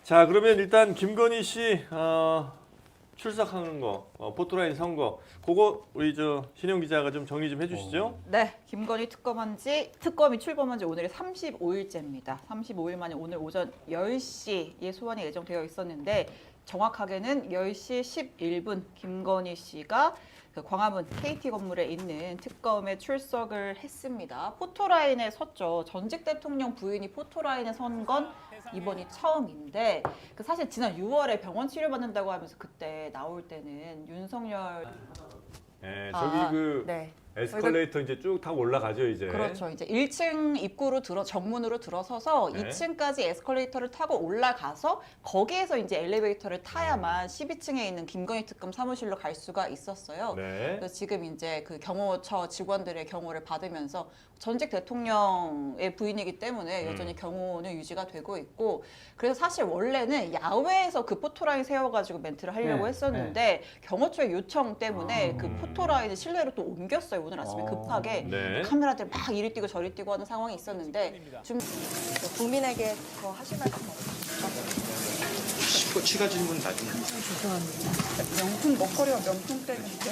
자, 그러면 일단 김건희 씨 출석하는 거, 포토라인 선거, 그거 우리 신영 기자가 좀 정리 좀 해주시죠. 네, 김건희 특검이 출범한 지 오늘이 35일째입니다. 35일 만에 오늘 오전 10시에 소환이 예정되어 있었는데 정확하게는 10시 11분 김건희 씨가 그 광화문 KT 건물에 있는 특검에 출석을 했습니다. 포토라인에 섰죠. 전직 대통령 부인이 포토라인에 선 건 이번이 처음인데 사실 지난 6월에 병원 치료받는다고 하면서 그때 나올 때는 윤석열 네, 저기 네. 에스컬레이터 이제 쭉 타고 올라가죠, 이제. 그렇죠. 이제 1층 입구로 정문으로 들어서서 네. 2층까지 에스컬레이터를 타고 올라가서 거기에서 이제 엘리베이터를 타야만 12층에 있는 김건희 특검 사무실로 갈 수가 있었어요. 네. 그래서 지금 이제 그 경호처 직원들의 경호를 받으면서 전직 대통령의 부인이기 때문에 여전히 경호는 유지가 되고 있고, 그래서 사실 원래는 야외에서 그 포토라인 세워가지고 멘트를 하려고 했었는데 경호처의 요청 때문에 그 포토라인을 실내로 또 옮겼어요. 오늘 아침에 급하게 네. 카메라들 막 이리 뛰고 저리 뛰고 하는 상황이 있었는데 좀 국민에게 더 하실 말씀 없으시죠? 추가 질문 나중에. 명품 먹거리와 명품백인데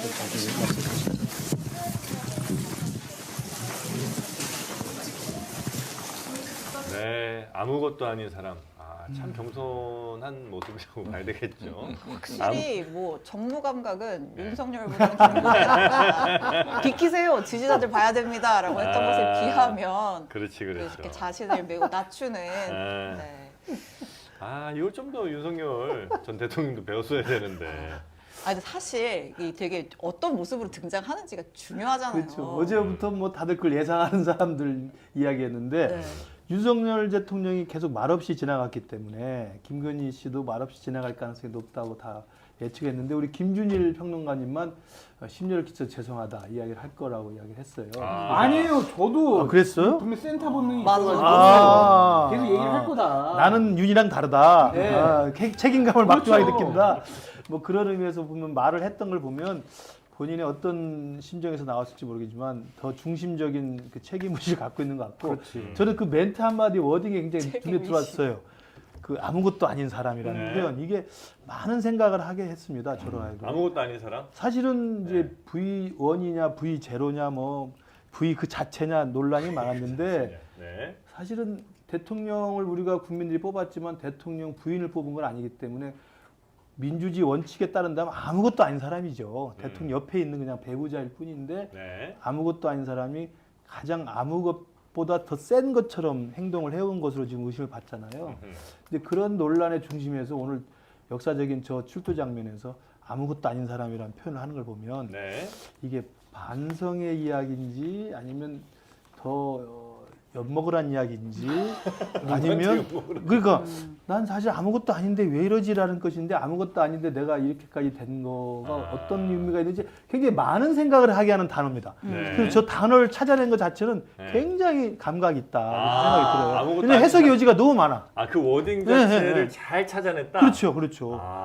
네, 아무것도 아닌 사람. 참 겸손한 모습이라고 봐야 되겠죠. 확실히 뭐 정무 감각은 윤석열보다는 김건희 비키세요. 지지자들 봐야 됩니다라고 했던 것을 비하면 그렇지. 이렇게 자신을 매우 낮추는 네. 이걸 좀 더 윤석열 전 대통령도 배웠어야 되는데. 근데 사실 이 되게 어떤 모습으로 등장하는지가 중요하잖아요. 그렇죠. 어제부터 뭐 다들 그걸 예상하는 사람들 이야기했는데 네. 윤석열 대통령이 계속 말없이 지나갔기 때문에 김건희 씨도 말없이 지나갈 가능성이 높다고 다 예측했는데 우리 김준일 평론가님만 심려를 끼쳐 죄송하다 이야기를 할 거라고 이야기를 했어요. 아니에요. 저도 그랬어요? 분명 센터 본능이 맞아요. 있어가지고 계속 얘기를 할 거다. 나는 윤이랑 다르다. 네. 책임감을 막중하게 그렇죠. 느낀다. 뭐 그런 의미에서 보면 말을 했던 걸 보면 본인의 어떤 심정에서 나왔을지 모르겠지만 더 중심적인 그 책임의식을 갖고 있는 것 같고 저는 그 멘트 한마디 워딩이 굉장히 눈에 들어왔어요. 그 아무것도 아닌 사람이라는 표현 이게 많은 생각을 하게 했습니다. 저로 하여금. 아무것도 아닌 사람? 사실은 이제 V1이냐 V0냐 뭐 V 그 자체냐 논란이 많았는데 네. 사실은 대통령을 우리가 국민들이 뽑았지만 대통령 부인을 뽑은 건 아니기 때문에 민주주의 원칙에 따른다면 아무것도 아닌 사람이죠. 대통령 옆에 있는 그냥 배우자일 뿐인데 네. 아무것도 아닌 사람이 가장 아무것보다 더 센 것처럼 행동을 해온 것으로 지금 의심을 받잖아요. 근데 그런 논란의 중심에서 오늘 역사적인 저 출두 장면에서 아무것도 아닌 사람이라는 표현을 하는 걸 보면 네. 이게 반성의 이야기인지 아니면 더 엿먹으란 이야기인지 아니면 그러니까 난 사실 아무것도 아닌데 왜 이러지라는 것인데 아무것도 아닌데 내가 이렇게까지 된 거가 어떤 의미가 있는지 굉장히 많은 생각을 하게 하는 단어입니다. 네. 그래서 저 단어를 찾아낸 것 자체는 네. 굉장히 감각이 있다 이렇게 생각이 들어요. 아무것도 왜냐면 해석의 아닌 여지가 너무 많아. 그 워딩 네, 자체를 네. 잘 찾아냈다? 그렇죠.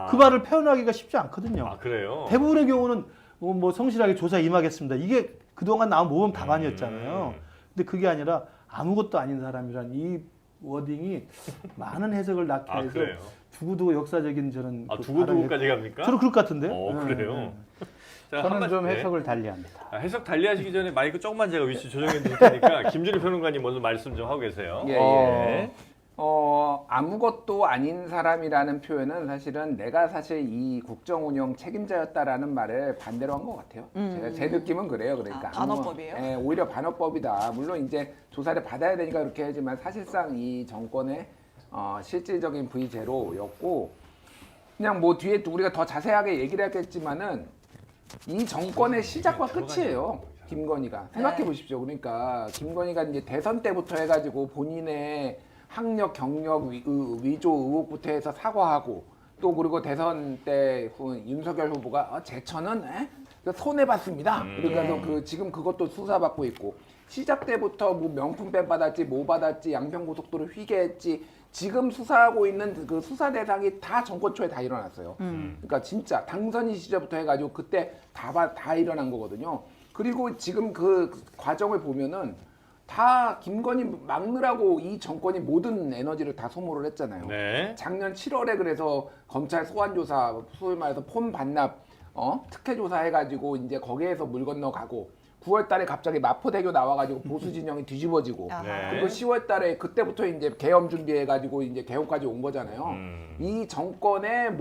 그 말을 표현하기가 쉽지 않거든요. 그래요? 대부분의 경우는 뭐 성실하게 조사에 임하겠습니다. 이게 그동안 나온 모범 답안이었잖아요. 근데 그게 아니라 아무것도 아닌 사람이란 이 워딩이 많은 해석을 낳게 해서 그래요? 두고두고 역사적인 저는 그 두고두고까지 갑니까? 저는 그럴 것 같은데. 그래요? 자, 저는 좀 네. 해석을 달리합니다. 해석 달리하시기 전에 마이크 조금만 제가 위치 조정해 드릴 테니까 김준일 평론가님 먼저 말씀 좀 하고 계세요. 예. 아무것도 아닌 사람이라는 표현은 사실은 내가 사실 이 국정 운영 책임자였다라는 말을 반대로 한 것 같아요. 제 느낌은 그래요. 그러니까 반어법이에요? 오히려 반어법이다. 물론 이제 조사를 받아야 되니까 그렇게 하지만 사실상 이 정권의 실질적인 V0였고 그냥 뭐 뒤에 또 우리가 더 자세하게 얘기를 하겠지만은 이 정권의 시작과 끝이에요. 김건희가 생각해 보십시오. 그러니까 김건희가 이제 대선 때부터 해가지고 본인의 학력, 경력, 위조 의혹부터 해서 사과하고 또 그리고 대선 때 윤석열 후보가 제천은 손해봤습니다. 그러니까 지금 그것도 수사받고 있고 시작 때부터 뭐 명품백 받았지 뭐 받았지 양평고속도로 휘게했지 지금 수사하고 있는 그 수사 대상이 다 정권 초에 다 일어났어요. 그러니까 진짜 당선인 시절부터 해가지고 그때 다 일어난 거거든요. 그리고 지금 그 과정을 보면은 다 김건희 막느라고 이 정권이 모든 에너지를 다 소모를 했잖아요. 네. 작년 7월에 그래서 검찰 소환조사, 소위 말해서 폰 반납, 특혜 조사 해가지고 이제 거기에서 물 건너가고 9월달에 갑자기 마포대교 나와가지고 보수 진영이 뒤집어지고 아하. 네. 그리고 10월달에 그때부터 이제 계엄 준비해가지고 이제 개헌까지 온 거잖아요. 이 정권의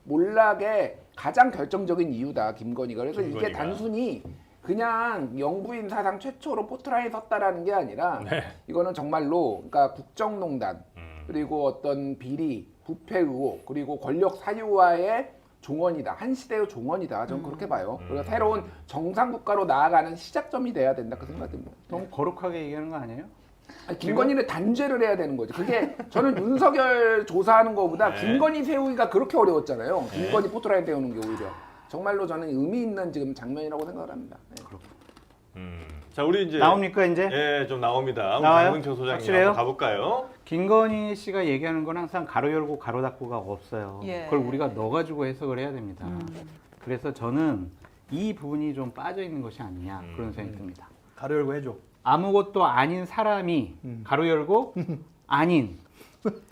몰락의 가장 결정적인 이유다 김건희가. 그래서 이게 김건희가. 단순히 그냥 영부인 사상 최초로 포트라인에 섰다라는 게 아니라 네. 이거는 정말로 그러니까 국정농단 그리고 어떤 비리, 부패 의혹 그리고 권력 사유화의 종언이다. 한 시대의 종언이다. 저는 그렇게 봐요. 그리고 새로운 정상 국가로 나아가는 시작점이 돼야 된다. 그 생각입니다. 너무 거룩하게 얘기하는 거 아니에요? 아니, 김건희는 단죄를 해야 되는 거죠. 그게 저는 윤석열 조사하는 것보다 네. 김건희 세우기가 그렇게 어려웠잖아요. 김건희 포트라인 세우는 게 오히려 정말로 저는 의미 있는 지금 장면이라고 생각을 합니다. 네. 자, 우리 이제 나옵니까 이제? 예, 좀 나옵니다. 우리 나와요? 강승철 소장님 확실해요? 한번 가볼까요? 김건희 씨가 얘기하는 건 항상 가로 열고 가로 닫고가 없어요. 예. 그걸 우리가 넣어가지고 해석을 해야 됩니다. 그래서 저는 이 부분이 좀 빠져 있는 것이 아니냐 그런 생각이 듭니다. 가로 열고 해줘. 아무것도 아닌 사람이 가로 열고 아닌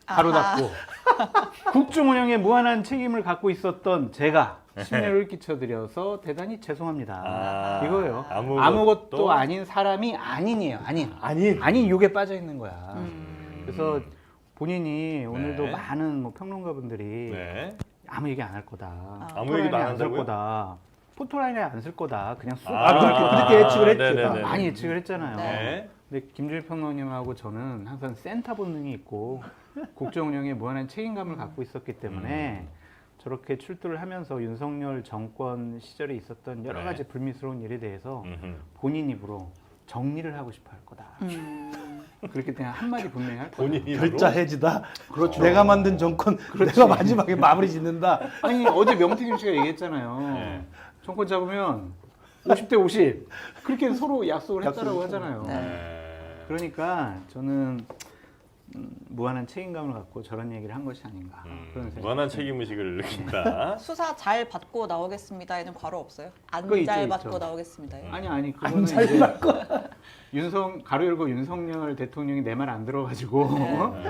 가로 닫고 국정 운영에 무한한 책임을 갖고 있었던 제가 심려를 끼쳐드려서 대단히 죄송합니다. 아, 이거예요. 아무것도 아닌 사람이 아닌이에요. 아닌. 아닌. 아닌 욕에 빠져 있는 거야. 그래서 본인이 오늘도 네. 많은 뭐 평론가분들이 네. 아무 얘기 안 할 거다. 아무 얘기도 안 포토라인에 쓸 한다고요? 거다. 포토라인에 안 쓸 거다. 그냥 쑥. 그렇게 예측을 했지. 네네네. 많이 예측을 했잖아요. 네. 근데 김주일 평론님하고 저는 항상 센터 본능이 있고 국정 운영에 무한한 책임감을 갖고 있었기 때문에 저렇게 출두를 하면서 윤석열 정권 시절에 있었던 여러 네. 가지 불미스러운 일에 대해서 음흠. 본인 입으로 정리를 하고 싶어 할 거다. 그렇게 그냥 한마디 분명히 할 거다. 본인이 결자 해지다. 그렇죠. 내가 만든 정권 내가 마지막에 마무리 짓는다. 아니 어제 명태균 씨가 얘기했잖아요. 네. 정권 잡으면 50대 50 그렇게 서로 약속을 했다라고 하잖아요. 네. 그러니까 저는 무한한 책임감을 갖고 저런 얘기를 한 것이 아닌가 그런 생각. 무한한 책임의식을 느낀다. 수사 잘 받고 나오겠습니다에는 괄호 없어요? 안 그거 있죠, 잘 있죠. 받고 나오겠습니다요? 아니 그거는 이제 가로 열고 윤석열 대통령이 내 말 안 들어가지고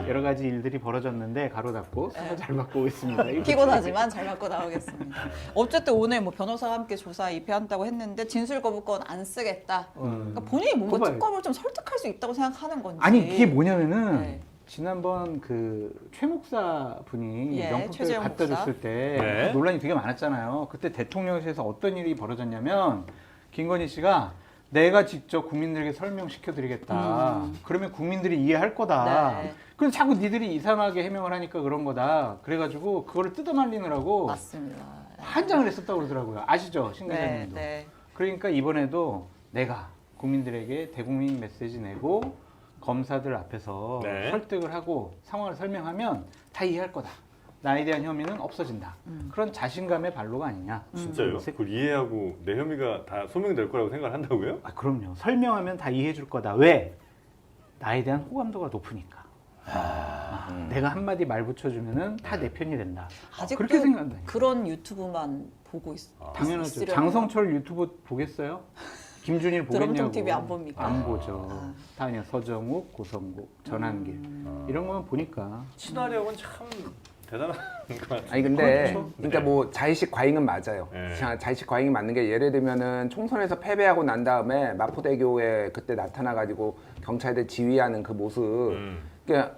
여러 가지 일들이 벌어졌는데 가로 닫고 수사 잘 받고 오겠습니다. 이거 피곤하지만 잘 받고 나오겠습니다. 어쨌든 오늘 뭐 변호사와 함께 조사 입회한다고 했는데 진술 거부권 안 쓰겠다. 그러니까 본인이 뭔가 그거 봐요. 특검을 좀 설득할 수 있다고 생각하는 건지. 아니 이게 뭐냐면은 네. 지난번 그 최 목사 분이 예, 명품백을 최재형 갖다 목사. 줬을 때 네. 논란이 되게 많았잖아요. 그때 대통령실에서 어떤 일이 벌어졌냐면 김건희 씨가 내가 직접 국민들에게 설명시켜 드리겠다. 그러면 국민들이 이해할 거다. 네. 그럼 자꾸 니들이 이상하게 해명을 하니까 그런 거다. 그래가지고 그거를 뜯어말리느라고 맞습니다. 한장을 했었다고 그러더라고요. 아시죠? 신 네, 기자님도. 네. 그러니까 이번에도 내가 국민들에게 대국민 메시지 내고 검사들 앞에서 네. 설득을 하고 상황을 설명하면 다 이해할 거다. 나에 대한 혐의는 없어진다. 그런 자신감의 발로가 아니냐. 진짜요? 그걸 이해하고 내 혐의가 다 소명될 거라고 생각을 한다고요? 아, 그럼요. 설명하면 다 이해해 줄 거다. 왜? 나에 대한 호감도가 높으니까. 내가 한마디 말 붙여주면은 다 내 편이 된다. 아직도 그렇게 생각한다. 그런 유튜브만 보고 당연하죠. 있으려나? 장성철 유튜브 보겠어요? 김준일 보겠냐고. 드럼통 TV 안 봅니까? 안 보죠. 다 그냥 서정욱, 고성국, 전한길 이런 거만 보니까. 친화력은 참 대단한 것 같아요. 아니 근데 그렇죠. 그러니까 네. 뭐 자의식 과잉은 맞아요. 네. 자의식 과잉이 맞는 게 예를 들면은 총선에서 패배하고 난 다음에 마포대교에 그때 나타나가지고 경찰들 지휘하는 그 모습. 그러니까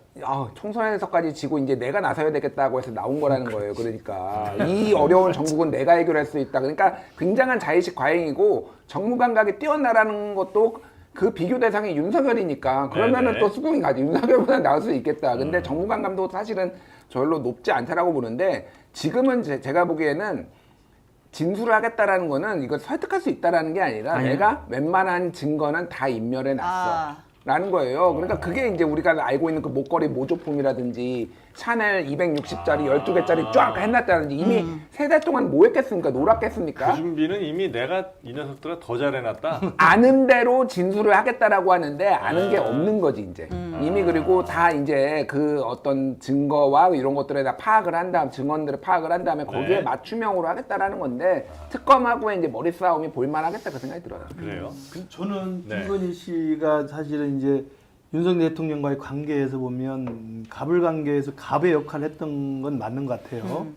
총선에서까지 지고 이제 내가 나서야 되겠다고 해서 나온 거라는 거예요. 그러니까 이 어려운 정국은 내가 해결할 수 있다. 그러니까 굉장한 자의식 과잉이고 정무 감각이 뛰어나라는 것도 그 비교 대상이 윤석열이니까 그러면은 네네. 또 수긍이 가지. 윤석열보다 나을 수 있겠다. 근데 정무 감각도 사실은 별로 높지 않다라고 보는데 지금은 제가 보기에는 진술을 하겠다라는 거는 이걸 설득할 수 있다라는 게 아니라 아니요. 내가 웬만한 증거는 다 인멸해 놨어. 아. 라는 거예요. 그러니까 그게 이제 우리가 알고 있는 그 목걸이 모조품이라든지 샤넬 260짜리 12개짜리 쫙 해놨다든지 이미 3달 동안 뭐 했겠습니까? 놀았겠습니까? 그 준비는 이미 내가 이 녀석들아 더 잘해놨다. 아는 대로 진술을 하겠다라고 하는데 아는 게 없는 거지 이제 이미 그리고 다 이제 그 어떤 증거와 이런 것들에 다 파악을 한 다음 증언들을 파악을 한 다음에 거기에 네. 맞춤형으로 하겠다라는 건데 특검하고의 이제 머리 싸움이 볼만하겠다 그 생각이 들어요. 그래요? 저는 네. 김건희 씨가 사실은 이제 윤석열 대통령과의 관계에서 보면 갑을 관계에서 갑의 역할을 했던 건 맞는 것 같아요.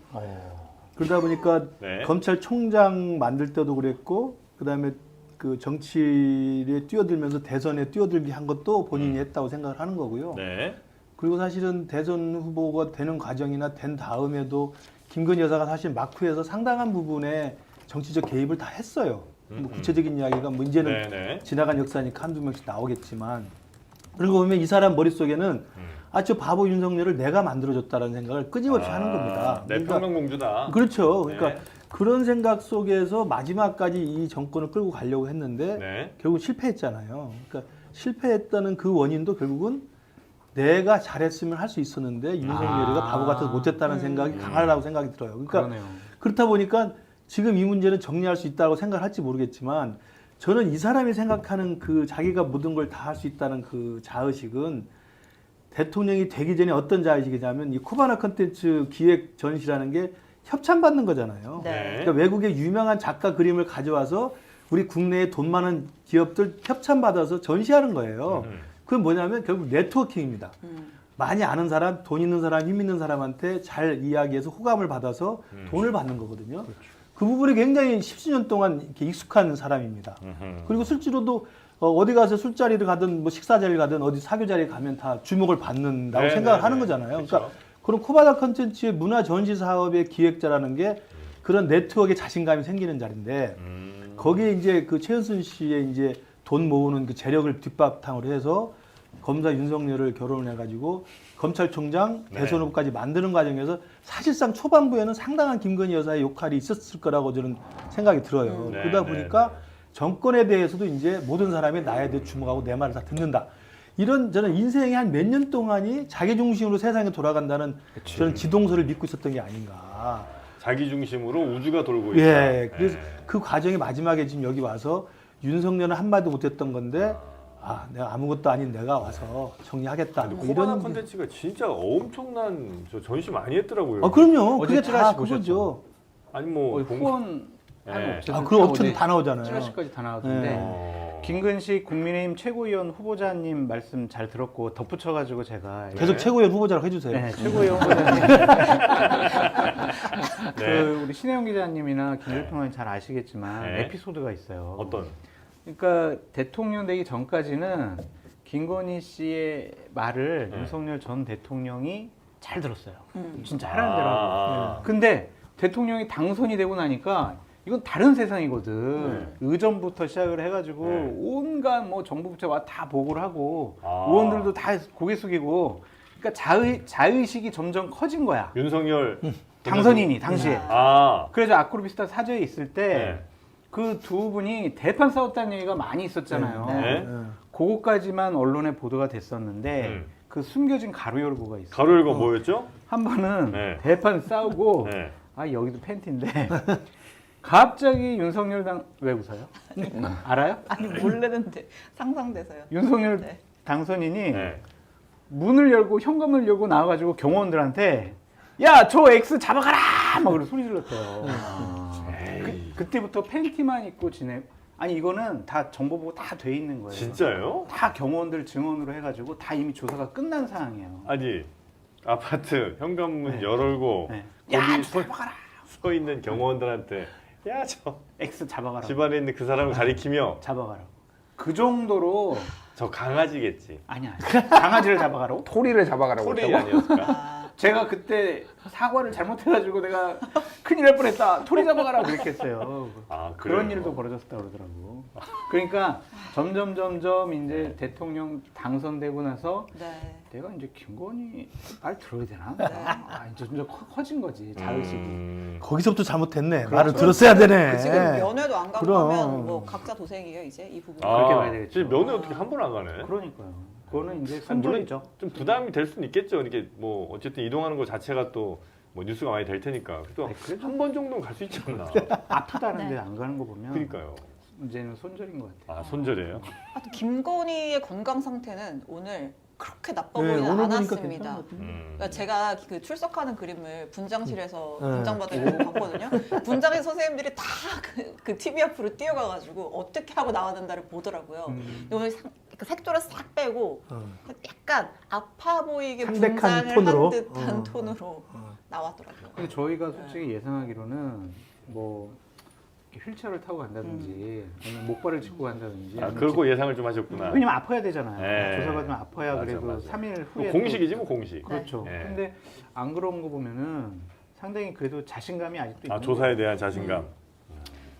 그러다 보니까 네. 검찰총장 만들 때도 그랬고 그다음에 그 정치에 뛰어들면서 대선에 뛰어들게 한 것도 본인이 했다고 생각을 하는 거고요. 네. 그리고 사실은 대선 후보가 되는 과정이나 된 다음에도 김건희 여사가 사실 막후에서 상당한 부분에 정치적 개입을 다 했어요. 뭐 구체적인 이야기가 뭐 이제는 네, 네. 지나간 역사니까 한두 명씩 나오겠지만 그런 거 보면 이 사람 머릿속에는 아, 저 바보 윤석열을 내가 만들어줬다라는 생각을 끊임없이 하는 겁니다. 내 평강공주다. 그렇죠. 그러니까 네. 그런 생각 속에서 마지막까지 이 정권을 끌고 가려고 했는데 네. 결국 실패했잖아요. 그러니까 실패했다는 그 원인도 결국은 내가 잘했으면 할 수 있었는데 윤석열이가 바보 같아서 못했다는 생각이 강하다고 생각이 들어요. 그러니까 그러네요. 그렇다 보니까 지금 이 문제는 정리할 수 있다고 생각할지 모르겠지만 저는 이 사람이 생각하는 그 자기가 모든 걸 다 할 수 있다는 그 자의식은 대통령이 되기 전에 어떤 자의식이냐면 이 쿠바나 컨텐츠 기획 전시라는 게 협찬받는 거잖아요. 네. 그러니까 외국의 유명한 작가 그림을 가져와서 우리 국내에 돈 많은 기업들 협찬받아서 전시하는 거예요. 그건 뭐냐면 결국 네트워킹입니다. 많이 아는 사람, 돈 있는 사람, 힘 있는 사람한테 잘 이야기해서 호감을 받아서 돈을 받는 거거든요. 그 부분이 굉장히 십수년 동안 이렇게 익숙한 사람입니다. 그리고 실제로도 어디 가서 술자리를 가든 뭐 식사자리를 가든 어디 사교자리에 가면 다 주목을 받는다고 네, 생각을 네, 하는 네. 거잖아요. 그쵸. 그러니까 그런 코바다 컨텐츠의 문화 전시 사업의 기획자라는 게 그런 네트워크에 자신감이 생기는 자리인데 거기에 이제 그 최은순 씨의 이제 돈 모으는 그 재력을 뒷바탕으로 해서 검사 윤석열을 결혼을 해가지고 검찰총장 네. 대선 후보까지 만드는 과정에서 사실상 초반부에는 상당한 김건희 여사의 역할이 있었을 거라고 저는 생각이 들어요. 네, 그러다 네, 보니까 네. 정권에 대해서도 이제 모든 사람이 나에 대해 주목하고 내 말을 다 듣는다. 이런 저는 인생의 한 몇 년 동안이 자기 중심으로 세상에 돌아간다는 저는 지동서를 믿고 있었던 게 아닌가. 자기 중심으로 우주가 돌고 있다. 예. 그래서 예. 그 과정이 마지막에 지금 여기 와서 윤석열은 한마디도 못했던 건데 아, 내가 아무것도 아닌 내가 와서 정리하겠다. 근데 뭐 코바나 이런 컨텐츠가 진짜 엄청난 저 전시 많이 했더라고요. 아, 그럼요. 어제 그게 다 찌라시 그거죠. 보셨죠? 아니 뭐 후원 하는 네. 업체들 아, 그런 업체도 다 나오잖아요. 찌라시까지 다 나오던데 어. 김근식 국민의힘 최고위원 후보자님 말씀 잘 들었고 덧붙여가지고 제가 계속 네. 최고위원 후보자라고 해주세요. 네, 최고위원 후보자님 네. 그 우리 신혜영 기자님이나 김일평은 잘 아시겠지만 네. 에피소드가 있어요. 어떤? 그러니까 대통령 되기 전까지는 김건희 씨의 말을 네. 윤석열 전 대통령이 잘 들었어요. 진짜 하라는 대로 하고. 아. 근데 대통령이 당선이 되고 나니까 이건 다른 세상이거든. 네. 의전부터 시작을 해가지고 네. 온갖 뭐 정부 부처 와 다 보고를 하고 아. 의원들도 다 고개 숙이고. 그러니까 자의식이 점점 커진 거야. 윤석열 당선인이 당시에. 아. 그래서 아크로비스타 사저에 있을 때 네. 그 두 분이 대판 싸웠다는 얘기가 많이 있었잖아요. 네. 그거까지만 언론에 보도가 됐었는데 그 숨겨진 가로 열고가 있어요. 가로 열고 뭐였죠? 한 번은 네. 대판 싸우고 네. 아 여기도 팬티인데 갑자기 윤석열 왜 웃어요? 알아요? 아니 모르는데 상상돼서요. 윤석열 네. 당선인이 네. 문을 열고 현관문을 열고 나와가지고 경호원들한테 야 저 X 잡아가라 막 그러고 소리 질렀대요. 그때부터 팬티만 입고 지내. 아니 이거는 다 정보보고 다 돼 있는 거예요. 진짜요? 다 경호원들 증언으로 해가지고 다 이미 조사가 끝난 상황이에요. 아니 아파트 현관문 네. 열고 네. 거기 야 서, 잡아가라. 서 있는 경호원들한테 야 저 X 잡아가라. 집안에 있는 그 사람을 가리키며 잡아가라. 그 정도로 저 강아지겠지. 아니야. 강아지를 잡아가라고? 토리를 잡아가라고 소리 했다고? 아니었을까? 제가 그때 사과를 잘못해가지고 내가 큰일 날 뻔했다. 토리 잡아가라 그렇게 했어요. 아, 그런 그래요? 일도 벌어졌다 그러더라고. 그러니까 점점 이제 대통령 당선되고 나서 네. 내가 이제 김건희 말 들어야 되나? 네. 아, 이제 점점 커진 거지 자의식이. 거기서부터 잘못했네. 말을 들었어야 되네. 지금 면회도 안 가고 그럼. 하면 뭐 각자 도생이에요 이제 이 부분. 아, 그렇게 봐야 되겠죠. 지금 면회 어떻게 한 번 안 가네? 그러니까요. 그거는 이제 아니, 물론 손절이죠. 좀 부담이 될 수는 있겠죠. 이렇게 뭐 어쨌든 이동하는 것 자체가 또 뭐 뉴스가 많이 될 테니까. 그래도 그래도- 한 번 정도는 갈 수 있지 않나. 아프다는데 네. 안 가는 거 보면 그러니까요. 이제는 손절인 것 같아요. 아 손절이에요? 아, 또 김건희의 건강 상태는 오늘 그렇게 나빠 네, 보이지 오늘 보니까 않았습니다. 괜찮은 것 같은데. 그러니까 제가 그 출석하는 그림을 분장실에서 네. 분장받으려고 봤거든요. 분장의 선생님들이 다 그 TV 앞으로 뛰어가가지고 어떻게 하고 나왔는가를 보더라고요. 근데 오늘 그러니까 색조를 싹 빼고 약간 아파 보이게 창백한 분장을 톤으로? 한 듯한 톤으로 나왔더라고요. 근데 저희가 솔직히 예상하기로는 뭐 이렇게 휠체어를 타고 간다든지 아니면 목발을 짚고 간다든지 아, 아니면 그러고 예상을 좀 하셨구나. 왜냐면 아파야 되잖아요. 네. 조사받으면 아파야 맞아, 그래도 맞아. 3일 뭐 후에 공식이지 뭐 공식. 그렇죠. 네. 근데 안 그런 거 보면은 상당히 그래도 자신감이 아직도 있는 아, 조사에 대한 자신감.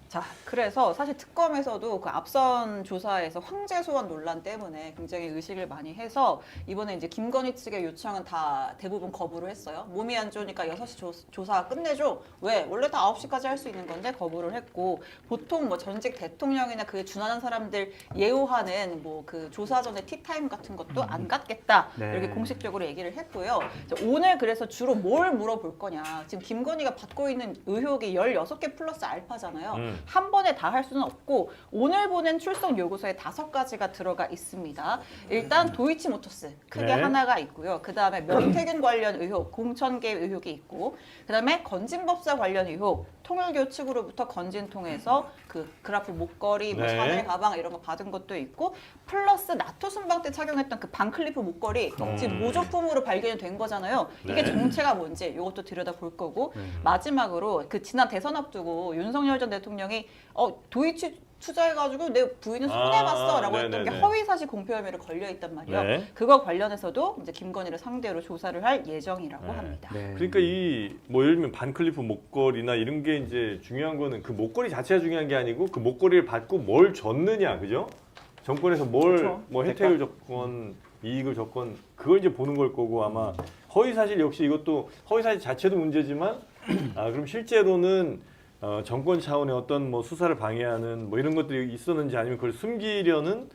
자, 그래서 사실 특검에서도 그 앞선 조사에서 황제 소환 논란 때문에 굉장히 의식을 많이 해서 이번에 이제 김건희 측의 요청은 다 대부분 거부를 했어요. 몸이 안 좋으니까 6시 조사 끝내줘. 왜? 원래 다 9시까지 할 수 있는 건데 거부를 했고 보통 뭐 전직 대통령이나 그에 준하는 사람들 예우하는 뭐 그 조사 전에 티타임 같은 것도 안 갖겠다. 네. 이렇게 공식적으로 얘기를 했고요. 자, 오늘 그래서 주로 뭘 물어볼 거냐. 지금 김건희가 받고 있는 의혹이 16개 플러스 알파잖아요. 한 번에 다 할 수는 없고 오늘 보낸 출석 요구서에 5가지가 들어가 있습니다. 일단 도이치모터스 크게 네. 하나가 있고요. 그 다음에 명태균 관련 의혹, 공천계 의혹이 있고 그 다음에 건진법사 관련 의혹, 통일교 측으로부터 건진 통해서 그 그라프 목걸이, 뭐 네. 샤넬 가방 이런 거 받은 것도 있고 플러스 나토 순방 때 착용했던 그 반클리프 목걸이 지금 모조품으로 발견이 된 거잖아요. 이게 네. 정체가 뭔지 이것도 들여다볼 거고 마지막으로 그 지난 대선 앞두고 윤석열 전 대통령이 도이치 투자해가지고 내 부인은 손해봤어라고 했던 게 네네네. 허위사실 공표 혐의로 걸려 있단 말이에요. 네. 그거 관련해서도 이제 김건희를 상대로 조사를 할 예정이라고 네. 합니다. 네. 그러니까 이 뭐 예를 들면 반클리프 목걸이나 이런 게 이제 중요한 거는 그 목걸이 자체가 중요한 게 아니고 그 목걸이를 받고 뭘 줬느냐, 그죠? 정권에서 뭘 그렇죠. 뭐 혜택을 줬건 이익을 줬건 그걸 이제 보는 걸 거고 아마 허위 사실 역시 이것도 허위 사실 자체도 문제지만 그럼 실제로는 정권 차원의 어떤 뭐 수사를 방해하는 뭐 이런 것들이 있었는지 아니면 그걸 숨기려는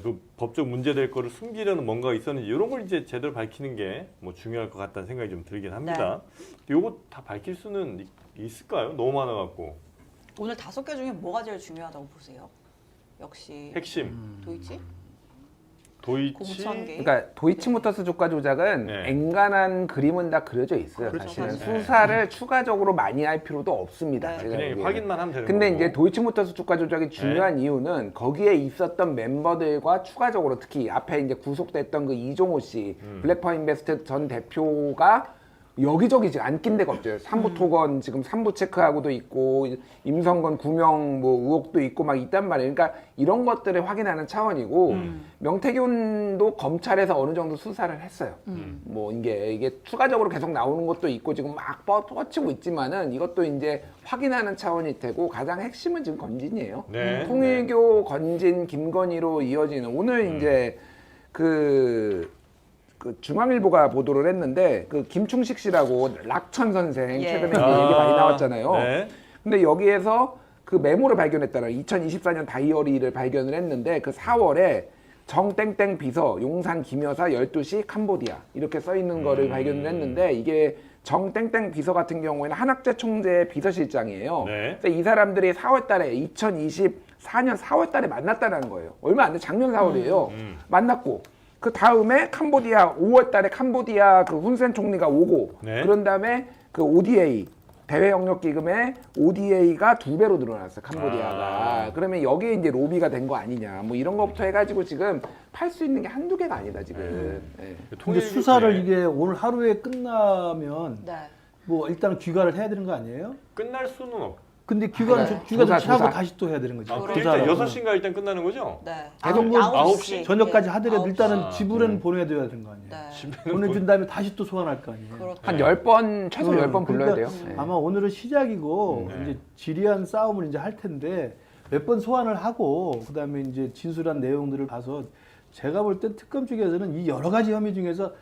그 법적 문제될 거를 숨기려는 뭔가가 있었는지 이런 걸 이제 제대로 밝히는 게 뭐 중요할 것 같다는 생각이 좀 들긴 합니다. 요거 다 밝힐 수는 있을까요? 너무 많아 갖고 오늘 5개 중에 뭐가 제일 중요하다고 보세요? 역시 핵심 도이치? 도이치 공천계? 그러니까 도이치모터스 주가 조작은 네. 앵간한 그림은 다 그려져 있어요. 그렇죠. 사실은 네. 수사를 추가적으로 많이 할 필요도 없습니다. 네. 제가 그냥 보기에는. 확인만 하면 되는 근데 거고. 이제 도이치모터스 주가 조작이 중요한 이유는 거기에 있었던 멤버들과 추가적으로 특히 앞에 이제 구속됐던 그 이종호 씨, 블랙퍼 인베스트 전 대표가 여기저기 지금 안 낀 데가 없죠. 삼부 토건 지금 삼부 체크하고도 있고 임성건 구명 뭐 의혹도 있고 막 있단 말이에요. 그러니까 이런 것들을 확인하는 차원이고 명태균도 검찰에서 어느 정도 수사를 했어요. 뭐 이게 추가적으로 계속 나오는 것도 있고 지금 막 뻗치고 있지만은 이것도 이제 확인하는 차원이 되고 가장 핵심은 지금 건진이에요. 네. 통일교 건진 김건희로 이어지는 오늘 이제 그 중앙일보가 보도를 했는데 그 김충식 씨라고 락천 선생 예. 최근에 이제 얘기 많이 나왔잖아요. 네. 근데 여기에서 그 메모를 발견했다는 2024년 다이어리를 발견을 했는데 그 4월에 정땡땡 비서 용산 김여사 12시 캄보디아 이렇게 써 있는 거를 발견을 했는데 이게 정땡땡 비서 같은 경우에는 한학재 총재의 비서실장이에요. 네. 근데 이 사람들이 4월 달에 2024년 4월 달에 만났다는 거예요. 얼마 안 돼. 작년 4월이에요. 만났고 그 다음에 캄보디아 5월 달에 캄보디아 그 훈센 총리가 오고 네. 그런 다음에 그 ODA 대외 영역 기금의 ODA가 2배로 늘어났어요. 캄보디아가. 그러면 여기에 이제 로비가 된 거 아니냐. 뭐 이런 것부터 해가지고 지금 팔 수 있는 게 한두 개가 아니다 지금. 네. 근데 수사를 이게 오늘 하루에 끝나면 네. 뭐 일단 귀가를 해야 되는 거 아니에요? 끝날 수는 없. 근데 귀가 네. 귀가 조사, 조사하고 조사. 다시 또 해야 되는 거죠. 아, 그러니까 그러니까 조사를. 6시인가 일단 끝나는 거죠? 네. 계속 뭐 9시? 저녁까지 네. 하더라도 9시. 일단은 아, 지불은 보내줘야 되는 거 아니에요. 네. 보내준 다음에 다시 또 소환할 거 아니에요. 그렇죠. 한 10번 최소 10번 불러야 돼요. 네. 아마 오늘은 시작이고 네. 이제 지리한 싸움을 이제 할 텐데 몇 번 소환을 하고 그다음에 이제 진술한 내용들을 봐서 제가 볼 땐 특검 쪽에서는 이 여러 가지 혐의 중에서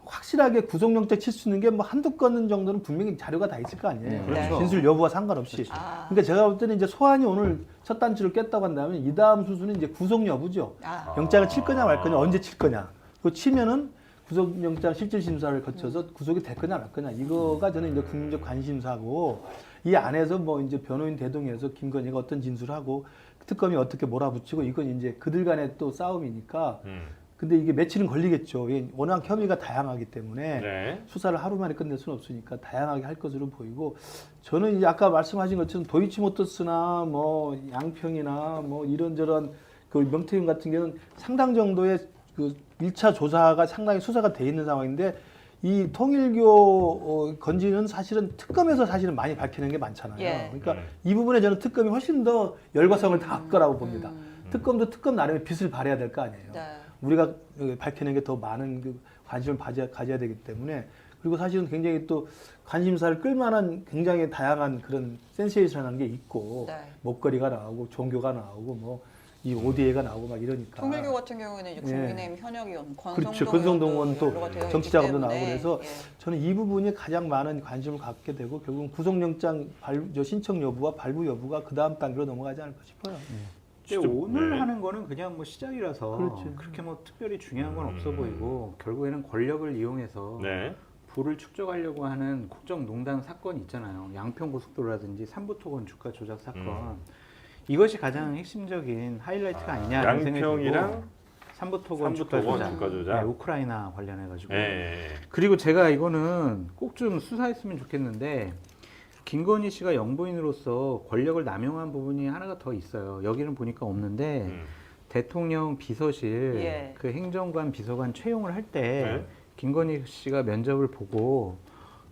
확실하게 구속영장 칠 수 있는 게 뭐 한두 건 정도는 분명히 자료가 다 있을 거 아니에요. 그렇죠. 진술 여부와 상관없이. 아. 그러니까 제가 볼 때는 이제 소환이 오늘 첫 단추를 깼다고 한다면 이 다음 수순은 이제 구속 여부죠. 아. 영장을 칠 거냐 말 거냐 언제 칠 거냐. 그 치면은 구속영장 실질 심사를 거쳐서 구속이 될 거냐 말 거냐. 이거가 저는 이제 국민적 관심사고 이 안에서 뭐 이제 변호인 대동해서 김건희가 어떤 진술하고 특검이 어떻게 몰아붙이고 이건 이제 그들 간의 또 싸움이니까. 근데 이게 며칠은 걸리겠죠. 워낙 혐의가 다양하기 때문에 네. 수사를 수사를 하루 만에 끝낼 수는 없으니까 다양하게 할 것으로 보이고 저는 이제 아까 말씀하신 것처럼 도이치모터스나 뭐 양평이나 뭐 이런저런 그 명태균 같은 경우는 상당 정도의 그 1차 조사가 상당히 수사가 돼 있는 상황인데 이 통일교 건지는 사실은 특검에서 사실은 많이 밝히는 게 많잖아요. 예. 그러니까 이 부분에 저는 특검이 훨씬 더 열과성을 다 거라고 봅니다. 특검도 특검 나름의 빛을 발해야 될 거 아니에요. 네. 우리가 밝히는 게 더 많은 그 관심을 가져야 되기 때문에 그리고 사실은 굉장히 또 관심사를 끌만한 굉장히 다양한 그런 센세이션한 게 있고 네. 목걸이가 나오고 종교가 나오고 뭐 이 ODA가 나오고 막 이러니까 통일교 같은 경우에는 이제 예. 국민의힘 현역의원 그렇죠. 권성동 의원 또 연루가 되어 있기 정치자금도 때문에, 나오고 그래서 예. 저는 이 부분이 가장 많은 관심을 갖게 되고 결국은 구속영장 신청 여부와 발부 여부가 그 다음 단계로 넘어가지 않을까 싶어요. 근데 진짜, 오늘 네. 하는 거는 그냥 뭐 시작이라서 그렇죠. 그렇게 뭐 특별히 중요한 건 없어 보이고 결국에는 권력을 이용해서 네. 부를 축적하려고 하는 국정농단 사건 있잖아요. 양평고속도로라든지 삼부토건 주가 조작 사건. 이것이 가장 핵심적인 하이라이트가 아니냐라는 생각이 양평이랑 들고 삼부토건 주가 삼부토건 조작, 주가 조작. 네, 우크라이나 관련해가지고 예. 그리고 제가 이거는 꼭 좀 수사했으면 좋겠는데 김건희 씨가 영부인으로서 권력을 남용한 부분이 하나가 더 있어요. 여기는 보니까 없는데 대통령 비서실 예. 그 행정관 비서관 채용을 할 때 네. 김건희 씨가 면접을 보고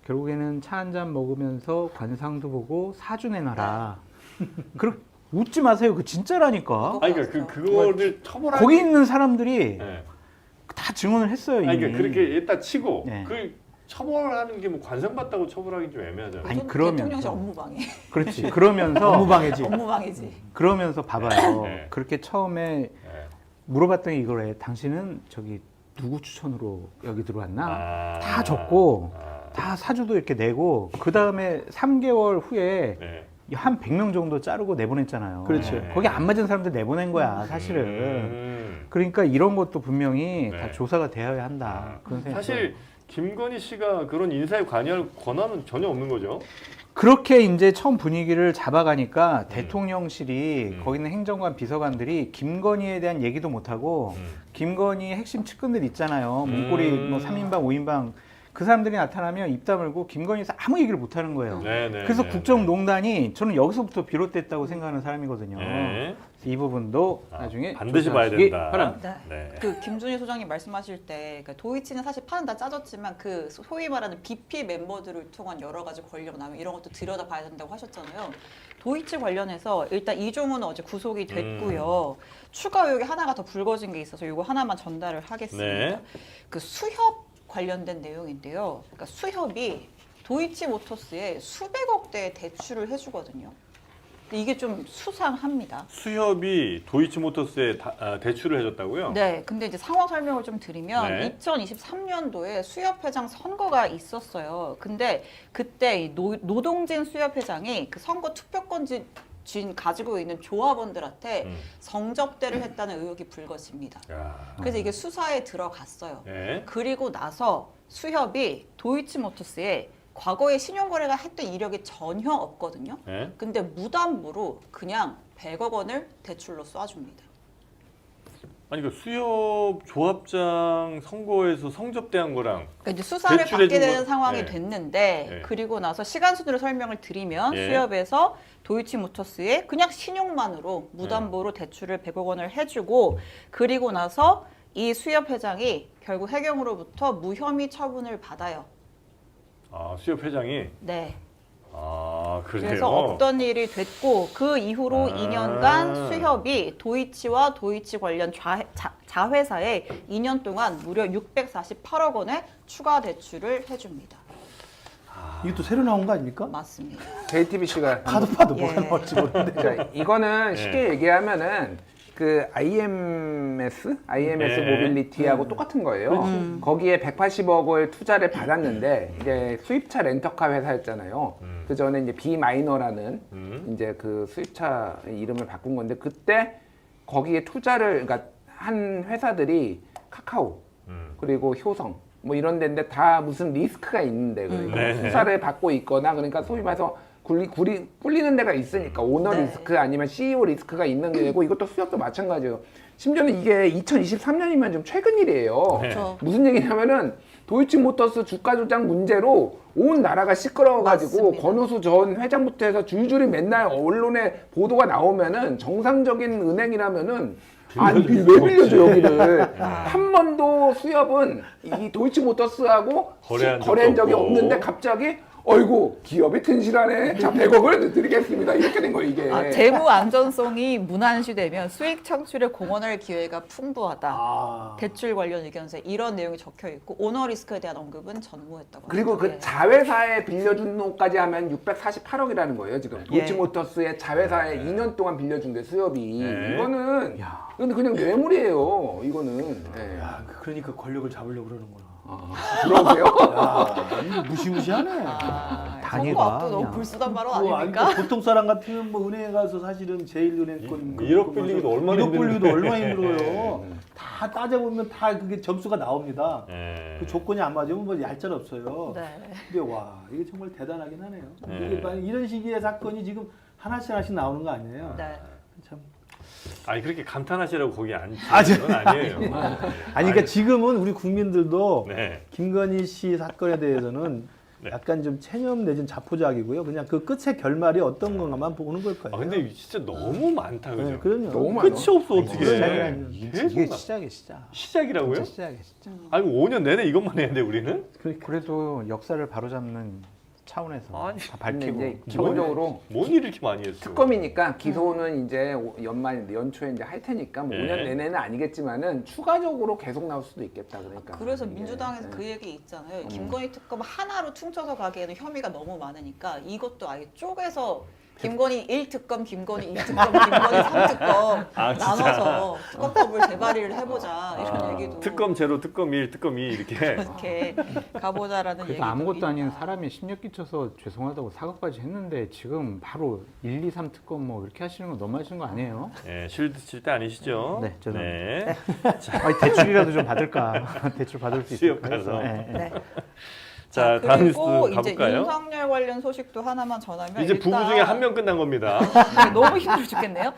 결국에는 차 한 잔 먹으면서 관상도 보고 사주 내놔라. 웃지 마세요. 그 진짜라니까. 아니 그러니까 그거를 처벌하기 거기 있는 사람들이 네. 다 증언을 했어요. 이미. 아니 그러니까 그렇게 일단 치고 네. 그 처벌하는 게 뭐 관상받다고 처벌하기 좀 애매하잖아요. 아니, 그건 그러면서. 대통령실 업무방해. 그렇지. 그러면서 업무방해지. 업무방해지. 그러면서 봐봐요. 네. 그렇게 처음에 네. 물어봤더니 이거래. 당신은 저기 누구 추천으로 여기 들어왔나? 아. 다 적고 아. 다 사주도 이렇게 내고 그 다음에 3개월 후에 네. 한 100명 정도 자르고 내보냈잖아요. 그렇죠. 네. 거기 안 맞은 사람들 내보낸 거야, 사실은. 그러니까 이런 것도 분명히 네. 다 조사가 되어야 한다. 그런 생각이 사실 들어요. 김건희 씨가 그런 인사에 관여할 권한은 전혀 없는 거죠. 그렇게 이제 처음 분위기를 잡아가니까 대통령실이 음. 거기 있는 행정관 비서관들이 김건희에 대한 얘기도 못하고 김건희 핵심 측근들 있잖아요. 문고리 뭐 3인방, 5인방 그 사람들이 나타나면 입 다물고 김건희에서 아무 얘기를 못하는 거예요. 네네. 그래서 국정농단이 저는 여기서부터 비롯됐다고 생각하는 사람이거든요. 네. 그래서 이 부분도 아, 나중에 반드시 봐야 조사하시기 된다. 바랍니다. 네. 네. 그 김준일 소장님 말씀하실 때 그러니까 도이치는 사실 판은 다 짜졌지만 그 소위 말하는 BP 멤버들을 통한 여러 가지 권력 남용 이런 것도 들여다봐야 된다고 하셨잖아요. 도이치 관련해서 일단 이종호는 어제 구속이 됐고요. 추가 의혹이 하나가 더 불거진 게 있어서 이거 하나만 전달을 하겠습니다. 네. 그 수협 관련된 내용인데요. 그러니까 수협이 도이치모터스에 수백억 대의 대출을 해주거든요. 근데 이게 좀 수상합니다. 수협이 도이치모터스에 대출을 해줬다고요? 네, 근데 이제 상황 설명을 좀 드리면 네. 2023년도에 수협회장 선거가 있었어요. 근데 그때 이 노동진 수협회장이 그 선거 투표권 가지고 있는 조합원들한테 성접대를 했다는 의혹이 불거집니다. 야. 그래서 이게 수사에 들어갔어요. 네. 그리고 나서 수협이 도이치모터스에 과거에 신용거래가 했던 이력이 전혀 없거든요. 네. 근데 무담보로 그냥 100억 원을 대출로 쏴줍니다. 아니 그 수협 조합장 선거에서 성접대한 거랑 그러니까 이제 수사를 대출해 받게 준 되는 거- 상황이 네. 됐는데 네. 그리고 나서 시간 순으로 설명을 드리면 예. 수협에서 도이치모터스에 그냥 신용만으로 무담보로 대출을 100억 원을 해주고 그리고 나서 이 수협 회장이 결국 해경으로부터 무혐의 처분을 받아요. 아 수협 회장이 네. 아 그래요. 그래서 없던 일이 됐고 그 이후로 아. 2년간 수협이 도이치와 도이치 관련 자회사에 2년 동안 무려 648억 원의 추가 대출을 해줍니다. 이게 또 새로 나온 거 아닙니까? 맞습니다. JTBC가 봐도 예. 뭐가 나올지 모르는데. 자, 이거는 네. 쉽게 얘기하면은 그 IMS 네. 모빌리티하고 똑같은 거예요. 거기에 180억을 투자를 받았는데 이제 수입차 렌터카 회사였잖아요. 그 전에 이제 비마이너라는 이제 그 수입차 이름을 바꾼 건데 그때 거기에 투자를 그러니까 한 회사들이 카카오 그리고 효성 뭐 이런 데인데 다 무슨 리스크가 있는데 그러니까 네네. 수사를 받고 있거나 그러니까 소위 말해서 굴리는 데가 있으니까 오너 네. 리스크 아니면 CEO 리스크가 있는 데고 이것도 수협도 마찬가지예요. 심지어는 이게 2023년이면 좀 최근 일이에요. 네. 그렇죠. 무슨 얘기냐면은 도이치모터스 주가 조작 문제로 온 나라가 시끄러워가지고 맞습니다. 권오수 전 회장부터 해서 줄줄이 맨날 언론에 보도가 나오면은 정상적인 은행이라면은 아니 왜 빌려줘 여기를? 한 번도 수협은 이 도이치모터스하고 거래한 적이 적도 없는데 없고. 갑자기 어이구 기업이 튼실하네. 자 100억을 드리겠습니다. 이렇게 된 거예요 이게. 재무 안전성이 무난시되면 수익 창출에 공헌할 기회가 풍부하다. 아. 대출 관련 의견서에 이런 내용이 적혀 있고 오너 리스크에 대한 언급은 전무했다고. 그리고 합니다. 그 자회사에 빌려준 놈까지 하면 648억이라는 거예요 지금. 도이치모터스의 자회사에 2년 동안 빌려준 게 수협이. 네. 이거는 그냥 뇌물이에요. 이거는. 예. 야, 그러니까 권력을 잡으려고 그러는구나. 들어오세요. 야, 이거 무시무시하네. 단위가 선거 앞도 너무 그냥. 불순한 발언 그거 아닙니까? 아니, 보통 사람 같으면 뭐 은행에 가서 사실은 제일은행권 1억 빌리기도 얼마나 1억 빌리기도 힘든데. 얼마나 힘들어요. 다 따져보면 다 그게 점수가 나옵니다. 예. 그 조건이 안 맞으면 뭐 얄짤 없어요. 네. 근데 와 이게 정말 대단하긴 하네요. 네. 이게 만약 이런 시기의 사건이 지금 하나씩 나오는 거 아니에요? 네. 참. 아니 그렇게 감탄하시라고 거기 앉히는 아, 건 아니에요. 아니 그러니까 지금은 우리 국민들도 네. 김건희 씨 사건에 대해서는 네. 약간 좀 체념 내진 자포자기고요. 그냥 그 끝의 결말이 어떤 건가만 보는 걸 거예요. 아 근데 진짜 너무 많다 그죠? 네, 그럼요. 너무 많아. 끝이 없어 어떻게? 시작이라니. 계속 이게 나- 시작이야 시작. 시작이라고요? 진짜 시작이야 진짜. 아니 5년 내내 이것만 했는데 우리는? 그래도 역사를 바로잡는 차원에서 아니, 다 근데 밝히고. 이제 기본적으로 뭔 일을 이렇게 많이 했어? 특검이니까 기소는 이제 연초에 이제 할 테니까 뭐 네. 5년 내내는 아니겠지만은 추가적으로 계속 나올 수도 있겠다 그러니까. 그래서 이게, 민주당에서 네. 그 얘기 있잖아요. 김건희 특검 하나로 퉁쳐서 가기에는 혐의가 너무 많으니까 이것도 아예 쪼개서 김건희 1특검, 김건희 2특검, 김건희 3특검 아, 진짜? 나눠서 특검법을 재발의를 해보자 이런 얘기도 특검 제로, 특검 1, 특검 2 이렇게. 이렇게 가보자라는 얘기도 그래서 아무것도 아닌 있다. 사람이 심력 끼쳐서 죄송하다고 사과까지 했는데 지금 바로 1, 2, 3 특검 뭐 이렇게 하시는 건 너무 하시는 거 아니에요? 네, 쉴드 칠 때 아니시죠? 네, 죄송합니다. 네. 아니, 대출이라도 좀 받을까? 대출 받을 수 수협 있을까? 가서. 네, 네. 네. 자, 다음 뉴스 그리고 이제 가볼까요? 윤석열 관련 소식도 하나만 전하면 이제 부부 일단 중에 한 명 끝난 겁니다. 너무 힘들어 죽겠네요.